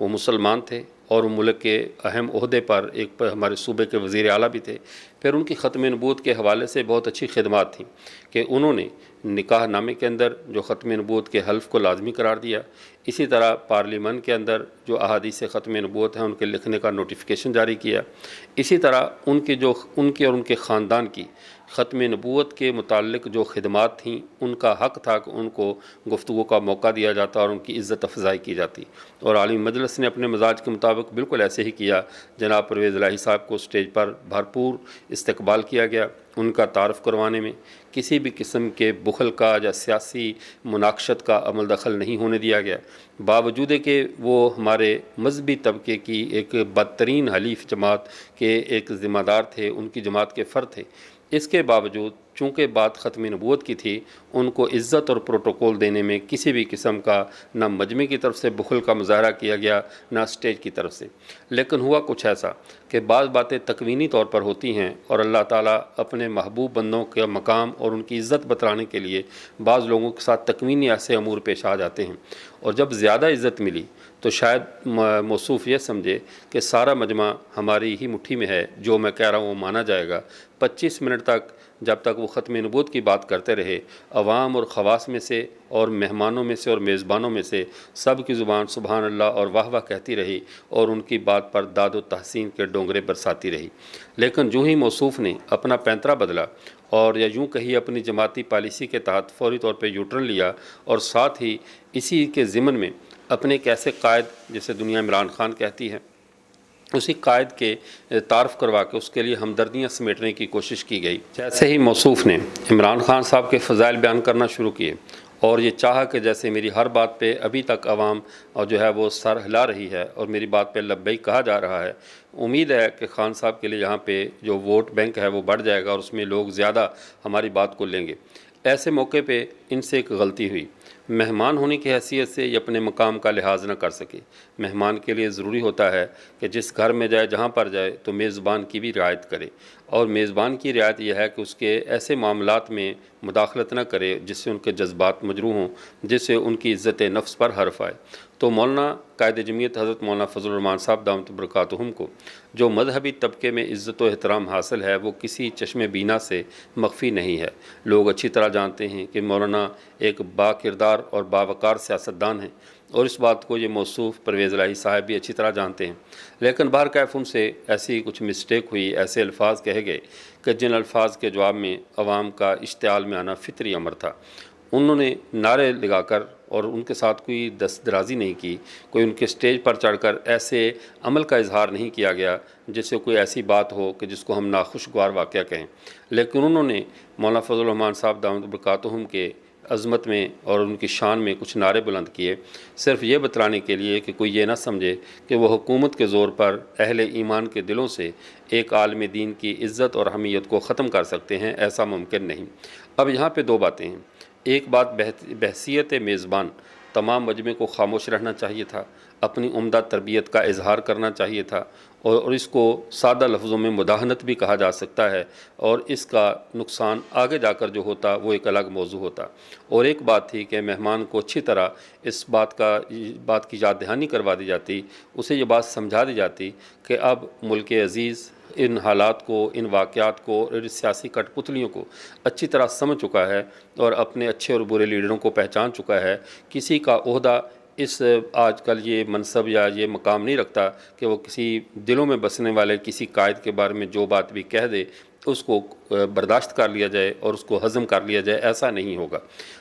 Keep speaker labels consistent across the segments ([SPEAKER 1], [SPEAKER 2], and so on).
[SPEAKER 1] وہ مسلمان تھے اور ملک کے اہم عہدے پر ایک ہمارے صوبے کے وزیر اعلیٰ بھی تھے۔ پھر ان کی ختم نبوت کے حوالے سے بہت اچھی خدمات تھیں کہ انہوں نے نکاح نامے کے اندر جو ختم نبوت کے حلف کو لازمی قرار دیا، اسی طرح پارلیمان کے اندر جو احادیث ختم نبوت ہیں ان کے لکھنے کا نوٹیفیکیشن جاری کیا، اسی طرح ان کی اور ان کے خاندان کی ختم نبوت کے متعلق جو خدمات تھیں ان کا حق تھا کہ ان کو گفتگو کا موقع دیا جاتا اور ان کی عزت افزائی کی جاتی، اور عالمی مجلس نے اپنے مزاج کے مطابق بالکل ایسے ہی کیا۔ جناب پرویز الہی صاحب کو سٹیج پر بھرپور استقبال کیا گیا، ان کا تعارف کروانے میں کسی بھی قسم کے بخل کا یا سیاسی مناقشت کا عمل دخل نہیں ہونے دیا گیا، باوجود کہ وہ ہمارے مذہبی طبقے کی ایک بدترین حلیف جماعت کے ایک ذمہ دار تھے، ان کی جماعت کے فرد تھے۔ اس کے باوجود چونکہ بات ختم نبوت کی تھی، ان کو عزت اور پروٹوکول دینے میں کسی بھی قسم کا نہ مجمع کی طرف سے بخل کا مظاہرہ کیا گیا، نہ اسٹیج کی طرف سے۔ لیکن ہوا کچھ ایسا کہ بعض باتیں تکوینی طور پر ہوتی ہیں اور اللہ تعالیٰ اپنے محبوب بندوں کے مقام اور ان کی عزت بتلانے کے لیے بعض لوگوں کے ساتھ تکوینی ایسے امور پیش آ جاتے ہیں، اور جب زیادہ عزت ملی تو شاید موصوف یہ سمجھے کہ سارا مجمع ہماری ہی مٹھی میں ہے، جو میں کہہ رہا ہوں وہ مانا جائے گا۔ 25 منٹ تک جب تک وہ ختم نبوت کی بات کرتے رہے، عوام اور خواص میں سے اور مہمانوں میں سے اور میزبانوں میں سے سب کی زبان سبحان اللہ اور واہ واہ کہتی رہی اور ان کی بات پر داد و تحسین کے ڈونگرے برساتی رہی۔ لیکن جو ہی موصوف نے اپنا پینترا بدلا اور یا یوں کہی اپنی جماعتی پالیسی کے تحت فوری طور پہ یوٹرن لیا، اور ساتھ ہی اسی کے ضمن میں اپنے ایک ایسے قائد جسے دنیا عمران خان کہتی ہے، اسی قائد کے تعارف کروا کے اس کے لیے ہمدردیاں سمیٹنے کی کوشش کی گئی۔ جیسے ہی موصوف نے عمران خان صاحب کے فضائل بیان کرنا شروع کیے اور یہ چاہا کہ جیسے میری ہر بات پہ ابھی تک عوام اور جو ہے وہ سر ہلا رہی ہے اور میری بات پہ لبیک کہا جا رہا ہے، امید ہے کہ خان صاحب کے لیے یہاں پہ جو ووٹ بینک ہے وہ بڑھ جائے گا اور اس میں لوگ زیادہ ہماری بات کو لیں گے۔ ایسے موقع پہ ان سے ایک غلطی ہوئی، مہمان ہونے کی حیثیت سے یہ اپنے مقام کا لحاظ نہ کر سکے۔ مہمان کے لیے ضروری ہوتا ہے کہ جس گھر میں جائے جہاں پر جائے تو میزبان کی بھی رعایت کرے، اور میزبان کی رعایت یہ ہے کہ اس کے ایسے معاملات میں مداخلت نہ کرے جس سے ان کے جذبات مجروح ہوں، جس سے ان کی عزت نفس پر حرف آئے۔ تو مولانا قائد جمعیت حضرت مولانا فضل الرحمان صاحب دامت برکاتہم کو جو مذہبی طبقے میں عزت و احترام حاصل ہے وہ کسی چشم بینا سے مخفی نہیں ہے۔ لوگ اچھی طرح جانتے ہیں کہ مولانا ایک با کردار اور باوقار سیاستدان ہیں، اور اس بات کو یہ موصوف پرویز الہی صاحب بھی اچھی طرح جانتے ہیں۔ لیکن بہرکیف ان سے ایسی کچھ مسٹیک ہوئی، ایسے الفاظ کہے گئے کہ جن الفاظ کے جواب میں عوام کا اشتعال میں آنا فطری امر تھا۔ انہوں نے نعرے لگا کر اور ان کے ساتھ کوئی دست درازی نہیں کی، کوئی ان کے سٹیج پر چڑھ کر ایسے عمل کا اظہار نہیں کیا گیا جس سے کوئی ایسی بات ہو کہ جس کو ہم ناخوشگوار واقعہ کہیں، لیکن انہوں نے مولانا فضل الرحمان صاحب دامت برکاتہم کے عظمت میں اور ان کی شان میں کچھ نعرے بلند کیے، صرف یہ بتلانے کے لیے کہ کوئی یہ نہ سمجھے کہ وہ حکومت کے زور پر اہل ایمان کے دلوں سے ایک عالم دین کی عزت اور حمیت کو ختم کر سکتے ہیں، ایسا ممکن نہیں۔ اب یہاں پہ دو باتیں ہیں۔ ایک بات بحیثیت میزبان تمام مجمع کو خاموش رہنا چاہیے تھا، اپنی عمدہ تربیت کا اظہار کرنا چاہیے تھا، اور اس کو سادہ لفظوں میں مداہنت بھی کہا جا سکتا ہے، اور اس کا نقصان آگے جا کر جو ہوتا وہ ایک الگ موضوع ہوتا۔ اور ایک بات تھی کہ مہمان کو اچھی طرح اس بات کی یاد دہانی کروا دی جاتی، اسے یہ بات سمجھا دی جاتی کہ اب ملک عزیز ان حالات کو، ان واقعات کو، ان سیاسی کٹ پتلیوں کو اچھی طرح سمجھ چکا ہے اور اپنے اچھے اور برے لیڈروں کو پہچان چکا ہے۔ کسی کا عہدہ اس آج کل یہ منصب یا یہ مقام نہیں رکھتا کہ وہ کسی دلوں میں بسنے والے کسی قائد کے بارے میں جو بات بھی کہہ دے اس کو برداشت کر لیا جائے اور اس کو ہضم کر لیا جائے، ایسا نہیں ہوگا۔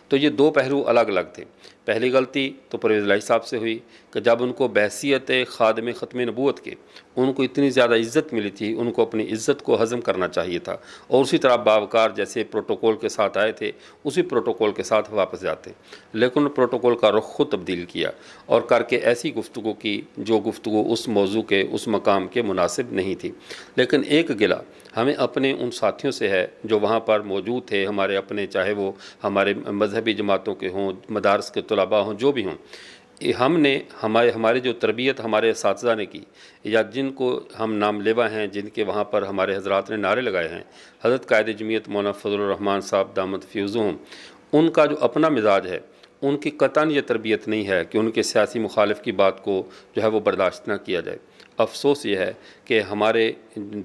[SPEAKER 1] تو یہ دو پہلو الگ الگ تھے۔ پہلی غلطی تو پرویز الہی صاحب سے ہوئی کہ جب ان کو بحیثیت خادم ختم نبوت کے ان کو اتنی زیادہ عزت ملی تھی، ان کو اپنی عزت کو ہضم کرنا چاہیے تھا، اور اسی طرح باوقار جیسے پروٹوکول کے ساتھ آئے تھے اسی پروٹوکول کے ساتھ واپس جاتے، لیکن ان پروٹوکول کا رخ خود تبدیل کیا اور کر کے ایسی گفتگو کی جو گفتگو اس موضوع کے، اس مقام کے مناسب نہیں تھی۔ لیکن ایک گلہ ہمیں اپنے ان ساتھیوں سے ہے جو وہاں پر موجود تھے، ہمارے اپنے، چاہے وہ ہمارے مذہبی جماعتوں کے ہوں، مدارس کے طلباء ہوں، جو بھی ہوں، ہم نے ہماری جو تربیت ہمارے اساتذہ نے کی یا جن کو ہم نام لیوا ہیں، جن کے وہاں پر ہمارے حضرات نے نعرے لگائے ہیں، حضرت قائد جمعیت مولانا فضل الرحمان صاحب دامت فیوزہم، ان کا جو اپنا مزاج ہے ان کی قطعاً یہ تربیت نہیں ہے کہ ان کے سیاسی مخالف کی بات کو جو ہے وہ برداشت نہ کیا جائے۔ افسوس یہ ہے کہ ہمارے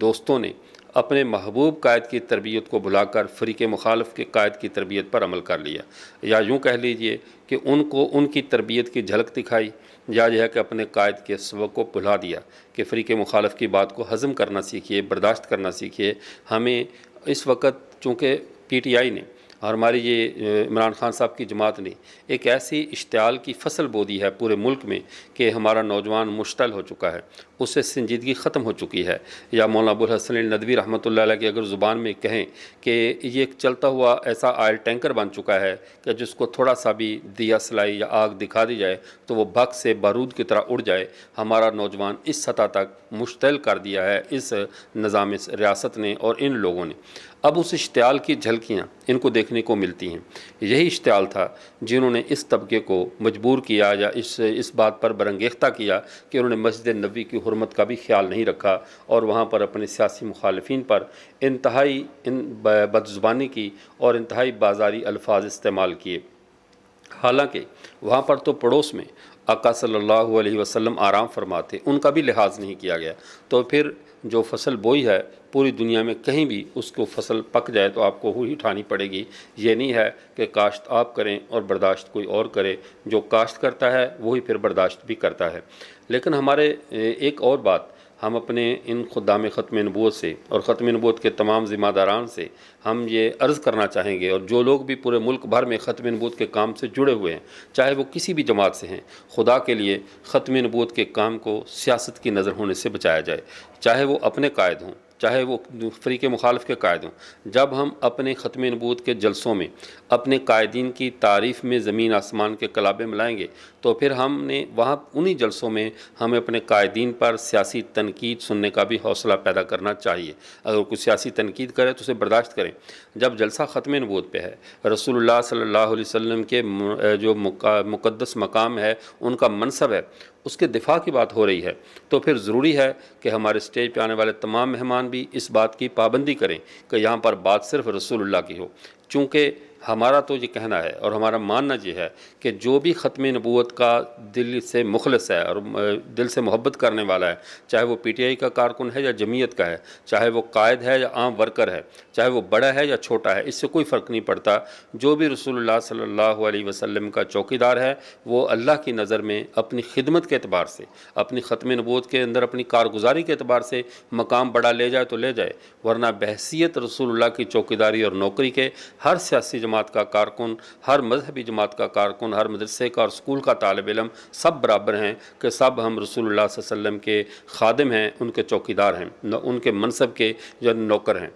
[SPEAKER 1] دوستوں نے اپنے محبوب قائد کی تربیت کو بھلا کر فریق مخالف کے قائد کی تربیت پر عمل کر لیا، یا یوں کہہ لیجئے کہ ان کو ان کی تربیت کی جھلک دکھائی، یا یہ ہے کہ اپنے قائد کے سبق کو بھلا دیا کہ فریق مخالف کی بات کو ہضم کرنا سیکھیے، برداشت کرنا سیکھیے۔ ہمیں اس وقت چونکہ پی ٹی آئی نے اور ہماری یہ عمران خان صاحب کی جماعت نے ایک ایسی اشتعال کی فصل بو دی ہے پورے ملک میں کہ ہمارا نوجوان مشتعل ہو چکا ہے، اس سے سنجیدگی ختم ہو چکی ہے۔ یا مولانا ابوالحسن الندوی رحمۃ اللہ علیہ کی اگر زبان میں کہیں کہ یہ ایک چلتا ہوا ایسا آئل ٹینکر بن چکا ہے کہ جس کو تھوڑا سا بھی دیا سلائی یا آگ دکھا دی جائے تو وہ بھگ سے بارود کی طرح اڑ جائے۔ ہمارا نوجوان اس سطح تک مشتعل کر دیا ہے اس نظام ریاست نے اور ان لوگوں نے۔ اب اس اشتعال کی جھلکیاں ان کو دیکھنے کو ملتی ہیں۔ یہی اشتعال تھا جنہوں نے اس طبقے کو مجبور کیا یا اس بات پر برانگیختہ کیا کہ انہوں نے مسجد نبوی کی حرمت کا بھی خیال نہیں رکھا اور وہاں پر اپنے سیاسی مخالفین پر انتہائی بدزبانی کی اور انتہائی بازاری الفاظ استعمال کیے۔ حالانکہ وہاں پر تو پڑوس میں آقا صلی اللہ علیہ وسلم آرام فرماتے، ان کا بھی لحاظ نہیں کیا گیا۔ تو پھر جو فصل بوئی ہے پوری دنیا میں کہیں بھی اس کو فصل پک جائے تو آپ کو وہی اٹھانی پڑے گی۔ یہ نہیں ہے کہ کاشت آپ کریں اور برداشت کوئی اور کرے، جو کاشت کرتا ہے وہی پھر برداشت بھی کرتا ہے۔ لیکن ہمارے ایک اور بات ہم اپنے ان خدام ختم نبوت سے اور ختم نبوت کے تمام ذمہ داران سے ہم یہ عرض کرنا چاہیں گے، اور جو لوگ بھی پورے ملک بھر میں ختم نبوت کے کام سے جڑے ہوئے ہیں، چاہے وہ کسی بھی جماعت سے ہیں، خدا کے لیے ختم نبوت کے کام کو سیاست کی نظر ہونے سے بچایا جائے، چاہے وہ اپنے قائد ہوں، چاہے وہ فریق مخالف کے قائد ہوں۔ جب ہم اپنے ختم نبوت کے جلسوں میں اپنے قائدین کی تعریف میں زمین آسمان کے کلابے ملائیں گے تو پھر ہم نے وہاں انہی جلسوں میں ہمیں اپنے قائدین پر سیاسی تنقید سننے کا بھی حوصلہ پیدا کرنا چاہیے۔ اگر کوئی سیاسی تنقید کرے تو اسے برداشت کریں۔ جب جلسہ ختم نبوت پہ ہے، رسول اللہ صلی اللہ علیہ وسلم کے جو مقدس مقام ہے، ان کا منصب ہے، اس کے دفاع کی بات ہو رہی ہے، تو پھر ضروری ہے کہ ہمارے اسٹیج پہ آنے والے تمام مہمان بھی اس بات کی پابندی کریں کہ یہاں پر بات صرف رسول اللہ کی ہو۔ چونکہ ہمارا تو یہ کہنا ہے اور ہمارا ماننا یہ ہے کہ جو بھی ختم نبوت کا دل سے مخلص ہے اور دل سے محبت کرنے والا ہے، چاہے وہ پی ٹی آئی کا کارکن ہے یا جمعیت کا ہے، چاہے وہ قائد ہے یا عام ورکر ہے، چاہے وہ بڑا ہے یا چھوٹا ہے، اس سے کوئی فرق نہیں پڑتا۔ جو بھی رسول اللہ صلی اللہ علیہ وسلم کا چوکیدار ہے، وہ اللہ کی نظر میں اپنی خدمت کے اعتبار سے، اپنی ختم نبوت کے اندر اپنی کارگزاری کے اعتبار سے مقام بڑا لے جائے تو لے جائے، ورنہ بحیثیت رسول اللہ کی چوکیداری اور نوکری کے ہر سیاسی جماعت کا کارکن، ہر مذہبی جماعت کا کارکن، ہر مدرسے کا اور اسکول کا طالب علم سب برابر ہیں کہ سب ہم رسول اللہ صلی اللہ علیہ وسلم کے خادم ہیں، ان کے چوکیدار ہیں، ان کے منصب کے جو نوکر ہیں۔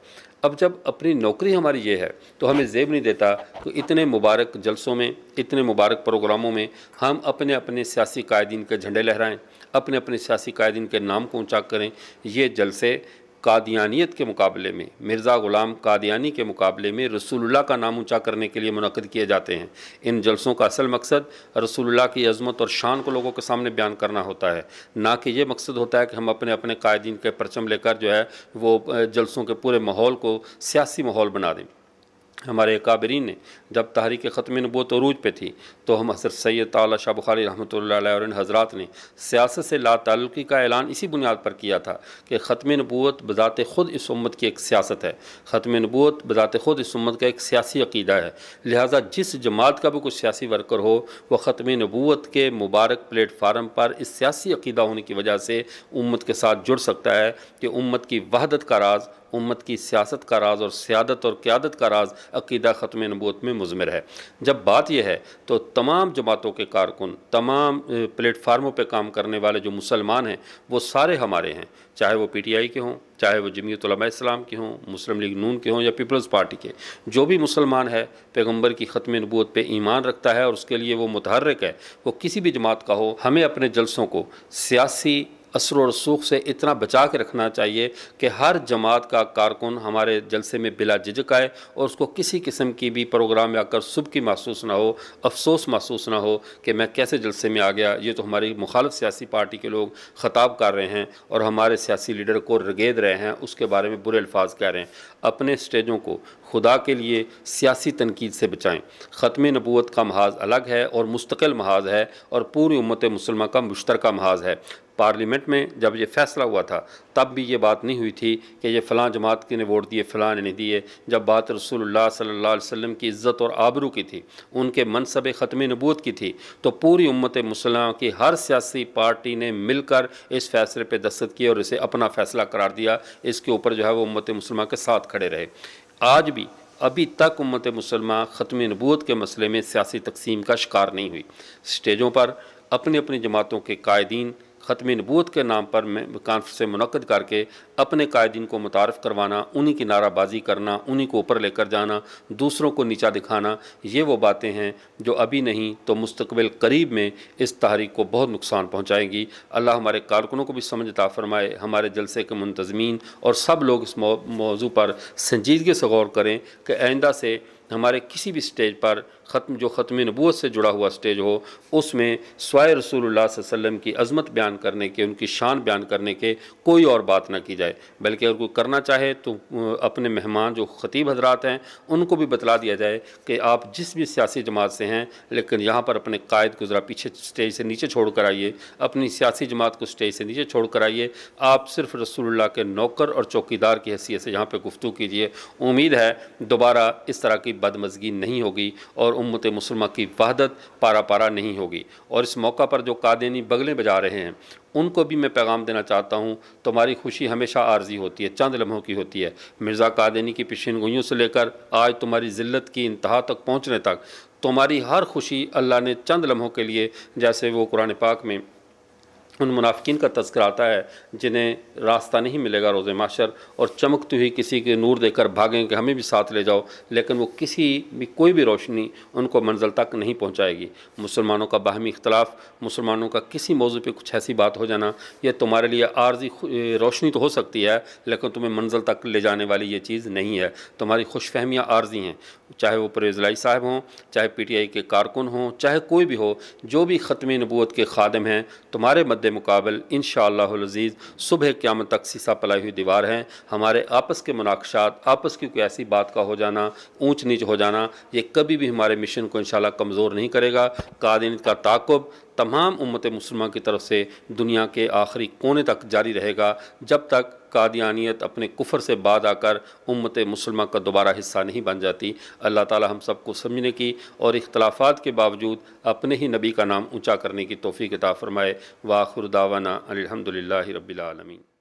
[SPEAKER 1] اب جب اپنی نوکری ہماری یہ ہے تو ہمیں زیب نہیں دیتا کہ اتنے مبارک جلسوں میں، اتنے مبارک پروگراموں میں ہم اپنے اپنے سیاسی قائدین کے جھنڈے لہرائیں، اپنے اپنے سیاسی قائدین کے نام کو اونچا کریں۔ یہ جلسے قادیانیت کے مقابلے میں، مرزا غلام قادیانی کے مقابلے میں رسول اللہ کا نام اونچا کرنے کے لیے منعقد کیے جاتے ہیں۔ ان جلسوں کا اصل مقصد رسول اللہ کی عظمت اور شان کو لوگوں کے سامنے بیان کرنا ہوتا ہے، نہ کہ یہ مقصد ہوتا ہے کہ ہم اپنے اپنے قائدین کے پرچم لے کر جو ہے وہ جلسوں کے پورے ماحول کو سیاسی ماحول بنا دیں۔ ہمارے اکابرین نے جب تحریک ختم نبوت عروج پہ تھی تو ہم حضرت سید تعالیٰ شاہ بخاری رحمۃ اللہ علیہ اور ان حضرات نے سیاست سے لا تعلقی کا اعلان اسی بنیاد پر کیا تھا کہ ختم نبوت بذات خود اس امت کی ایک سیاست ہے، ختم نبوت بذات خود اس امت کا ایک سیاسی عقیدہ ہے، لہٰذا جس جماعت کا بھی کوئی سیاسی ورکر ہو وہ ختم نبوت کے مبارک پلیٹ فارم پر اس سیاسی عقیدہ ہونے کی وجہ سے امت کے ساتھ جڑ سکتا ہے کہ امت کی وحدت کا راز، امت کی سیاست کا راز اور سیادت اور قیادت کا راز عقیدہ ختم نبوت میں مضمر ہے۔ جب بات یہ ہے تو تمام جماعتوں کے کارکن، تمام پلیٹ فارموں پہ کام کرنے والے جو مسلمان ہیں وہ سارے ہمارے ہیں، چاہے وہ پی ٹی آئی کے ہوں، چاہے وہ جمعیت علماء اسلام کے ہوں، مسلم لیگ نون کے ہوں یا پیپلز پارٹی کے۔ جو بھی مسلمان ہے پیغمبر کی ختم نبوت پہ ایمان رکھتا ہے اور اس کے لیے وہ متحرک ہے، وہ کسی بھی جماعت کا ہو، ہمیں اپنے جلسوں کو سیاسی اثر و رسوخ سے اتنا بچا کے رکھنا چاہیے کہ ہر جماعت کا کارکن ہمارے جلسے میں بلا جھجک آئے اور اس کو کسی قسم کی بھی پروگرام میں آ کر سبکی محسوس نہ ہو، افسوس محسوس نہ ہو کہ میں کیسے جلسے میں آ گیا، یہ تو ہماری مخالف سیاسی پارٹی کے لوگ خطاب کر رہے ہیں اور ہمارے سیاسی لیڈر کو رگید رہے ہیں، اس کے بارے میں برے الفاظ کہہ رہے ہیں۔ اپنے سٹیجوں کو خدا کے لیے سیاسی تنقید سے بچائیں۔ ختم نبوت کا محاذ الگ ہے اور مستقل محاذ ہے اور پوری امت مسلمہ کا مشترکہ محاذ ہے۔ پارلیمنٹ میں جب یہ فیصلہ ہوا تھا تب بھی یہ بات نہیں ہوئی تھی کہ یہ فلاں جماعت کے نے ووٹ دیے، فلاں نے نہیں دیے۔ جب بات رسول اللہ صلی اللہ علیہ وسلم کی عزت اور آبرو کی تھی، ان کے منصب ختم نبوت کی تھی، تو پوری امت مسلمہ کی ہر سیاسی پارٹی نے مل کر اس فیصلے پہ دستخط کیے اور اسے اپنا فیصلہ قرار دیا۔ اس کے اوپر جو ہے وہ امت مسلمہ کے ساتھ کھڑے رہے۔ آج بھی ابھی تک امت مسلمہ ختم نبوت کے مسئلے میں سیاسی تقسیم کا شکار نہیں ہوئی۔ سٹیجوں پر اپنی اپنی جماعتوں کے قائدین ختم نبوت کے نام پر کانفرنسیں منعقد کر کے اپنے قائدین کو متعارف کروانا، انہی کی نعرہ بازی کرنا، انہی کو اوپر لے کر جانا، دوسروں کو نیچا دکھانا، یہ وہ باتیں ہیں جو ابھی نہیں تو مستقبل قریب میں اس تحریک کو بہت نقصان پہنچائیں گی۔ اللہ ہمارے کارکنوں کو بھی سمجھ عطا فرمائے، ہمارے جلسے کے منتظمین اور سب لوگ اس موضوع پر سنجیدگی سے غور کریں کہ آئندہ سے ہمارے کسی بھی سٹیج پر جو ختم نبوت سے جڑا ہوا سٹیج ہو، اس میں سوائے رسول اللہ صلی اللہ علیہ وسلم کی عظمت بیان کرنے کے، ان کی شان بیان کرنے کے کوئی اور بات نہ کی جائے، بلکہ اگر کوئی کرنا چاہے تو اپنے مہمان جو خطیب حضرات ہیں ان کو بھی بتلا دیا جائے کہ آپ جس بھی سیاسی جماعت سے ہیں لیکن یہاں پر اپنے قائد کو ذرا پیچھے سٹیج سے نیچے چھوڑ کر آئیے، اپنی سیاسی جماعت کو سٹیج سے نیچے چھوڑ کر آئیے، آپ صرف رسول اللہ کے نوکر اور چوکیدار کی حیثیت سے یہاں پہ گفتگو کیجیے۔ امید ہے دوبارہ اس طرح کی بدمزگی نہیں ہوگی اور امت مسلمہ کی وحدت پارا پارا نہیں ہوگی۔ اور اس موقع پر جو قادینی بغلیں بجا رہے ہیں ان کو بھی میں پیغام دینا چاہتا ہوں، تمہاری خوشی ہمیشہ عارضی ہوتی ہے، چند لمحوں کی ہوتی ہے۔ مرزا قادینی کی پیشین گوئیوں سے لے کر آج تمہاری ذلت کی انتہا تک پہنچنے تک تمہاری ہر خوشی اللہ نے چند لمحوں کے لیے، جیسے وہ قرآن پاک میں ان منافقین کا تذکرہ آتا ہے جنہیں راستہ نہیں ملے گا روز محشر اور چمکتی ہوئی کسی کے نور دے کر بھاگیں کہ ہمیں بھی ساتھ لے جاؤ، لیکن وہ کوئی بھی روشنی ان کو منزل تک نہیں پہنچائے گی۔ مسلمانوں کا باہمی اختلاف، مسلمانوں کا کسی موضوع پہ کچھ ایسی بات ہو جانا، یہ تمہارے لیے عارضی روشنی تو ہو سکتی ہے لیکن تمہیں منزل تک لے جانے والی یہ چیز نہیں ہے۔ تمہاری خوش فہمیاں عارضی ہیں، چاہے وہ پرویز الہی صاحب ہوں، چاہے پی ٹی آئی کے کارکن ہوں، چاہے کوئی بھی ہو، جو بھی ختم نبوت کے خادم ہیں، تمہارے مد مقابل انشاءاللہ العزیز صبح قیامت تک سیسا پلائی ہوئی دیوار ہیں۔ ہمارے آپس کے مناقشات، آپس کی کوئی ایسی بات کا ہو جانا، اونچ نیچ ہو جانا، یہ کبھی بھی ہمارے مشن کو انشاءاللہ کمزور نہیں کرے گا۔ قادینیت کا تعاقب تمام امت مسلمہ کی طرف سے دنیا کے آخری کونے تک جاری رہے گا جب تک قادیانیت اپنے کفر سے بعد آ کر امت مسلمہ کا دوبارہ حصہ نہیں بن جاتی۔ اللہ تعالی ہم سب کو سمجھنے کی اور اختلافات کے باوجود اپنے ہی نبی کا نام اونچا کرنے کی توفیق عطا فرمائے۔ وآخر دعوانا الحمدللہ رب العالمین۔